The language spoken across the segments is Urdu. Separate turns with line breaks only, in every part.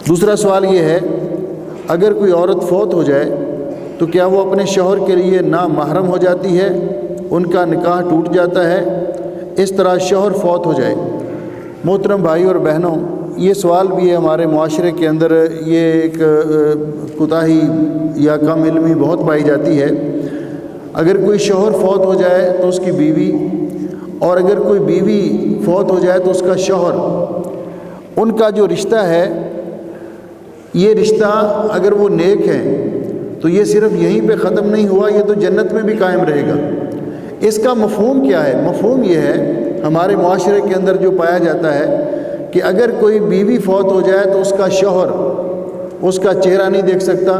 دوسرا سوال یہ ہے، اگر کوئی عورت فوت ہو جائے تو کیا وہ اپنے شوہر کے لیے نامحرم ہو جاتی ہے، ان کا نکاح ٹوٹ جاتا ہے؟ اس طرح شوہر فوت ہو جائے۔ محترم بھائی اور بہنوں، یہ سوال بھی ہے، ہمارے معاشرے کے اندر یہ ایک کوتاہی یا کم علمی بہت پائی جاتی ہے۔ اگر کوئی شوہر فوت ہو جائے تو اس کی بیوی، اور اگر کوئی بیوی فوت ہو جائے تو اس کا شوہر، ان کا جو رشتہ ہے، یہ رشتہ اگر وہ نیک ہیں تو یہ صرف یہیں پہ ختم نہیں ہوا، یہ تو جنت میں بھی قائم رہے گا۔ اس کا مفہوم کیا ہے؟ مفہوم یہ ہے ہمارے معاشرے کے اندر جو پایا جاتا ہے کہ اگر کوئی بیوی فوت ہو جائے تو اس کا شوہر اس کا چہرہ نہیں دیکھ سکتا،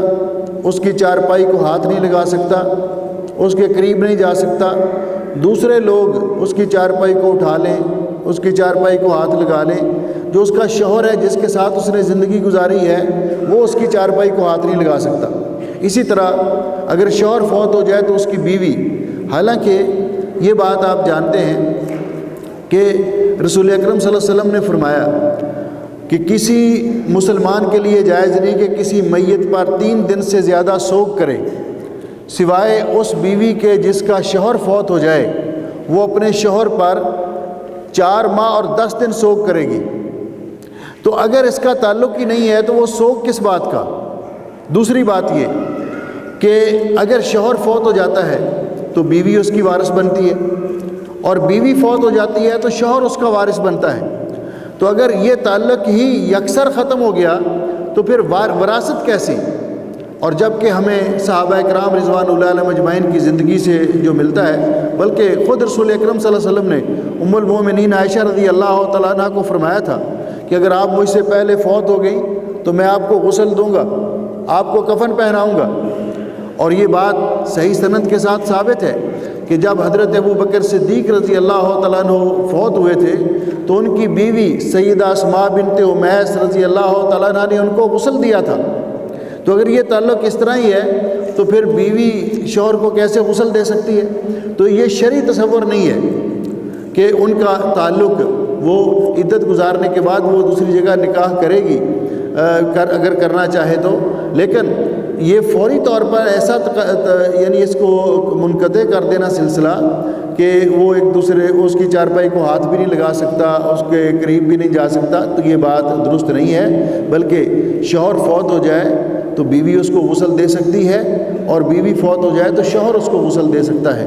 اس کی چارپائی کو ہاتھ نہیں لگا سکتا، اس کے قریب نہیں جا سکتا، دوسرے لوگ اس کی چارپائی کو اٹھا لیں، اس کی چارپائی کو ہاتھ لگا لیں، جو اس کا شوہر ہے جس کے ساتھ اس نے زندگی گزاری ہے وہ اس کی چارپائی کو ہاتھ نہیں لگا سکتا۔ اسی طرح اگر شوہر فوت ہو جائے تو اس کی بیوی، حالانکہ یہ بات آپ جانتے ہیں کہ رسول اکرم صلی اللہ علیہ وسلم نے فرمایا کہ کسی مسلمان کے لیے جائز نہیں کہ کسی میت پر 3 دن سے زیادہ سوگ کرے سوائے اس بیوی کے جس کا شوہر فوت ہو جائے، وہ اپنے شوہر پر 4 ماہ اور 10 دن سوگ کرے گی۔ تو اگر اس کا تعلق ہی نہیں ہے تو وہ سوگ کس بات کا؟ دوسری بات یہ کہ اگر شوہر فوت ہو جاتا ہے تو بیوی اس کی وارث بنتی ہے، اور بیوی فوت ہو جاتی ہے تو شوہر اس کا وارث بنتا ہے۔ تو اگر یہ تعلق ہی یکسر ختم ہو گیا تو پھر وراثت کیسی؟ اور جب کہ ہمیں صحابہ کرام رضوان اللہ علیہم اجمعین کی زندگی سے جو ملتا ہے، بلکہ خود رسول اکرم صلی اللہ علیہ وسلم نے ام المومنین عائشہ رضی اللہ تعالیٰ عنہ کو فرمایا تھا کہ اگر آپ مجھ سے پہلے فوت ہو گئی تو میں آپ کو غسل دوں گا، آپ کو کفن پہناؤں گا۔ اور یہ بات صحیح سند کے ساتھ ثابت ہے کہ جب حضرت ابو بکر صدیق رضی اللہ تعالیٰ عنہ فوت ہوئے تھے تو ان کی بیوی سیدہ اسماء بنت امیس رضی اللہ تعالیٰ عنہ نے ان کو غسل دیا تھا۔ تو اگر یہ تعلق اس طرح ہی ہے تو پھر بیوی شوہر کو کیسے غسل دے سکتی ہے؟ تو یہ شرعی تصور نہیں ہے کہ ان کا تعلق وہ عدت گزارنے کے بعد وہ دوسری جگہ نکاح کرے گی اگر کرنا چاہے تو، لیکن یہ فوری طور پر ایسا یعنی اس کو منقطع کر دینا سلسلہ کہ وہ ایک دوسرے اس کی چارپائی کو ہاتھ بھی نہیں لگا سکتا، اس کے قریب بھی نہیں جا سکتا، تو یہ بات درست نہیں ہے۔ بلکہ شوہر فوت ہو جائے تو بیوی اس کو غسل دے سکتی ہے، اور بیوی فوت ہو جائے تو شوہر اس کو غسل دے سکتا ہے۔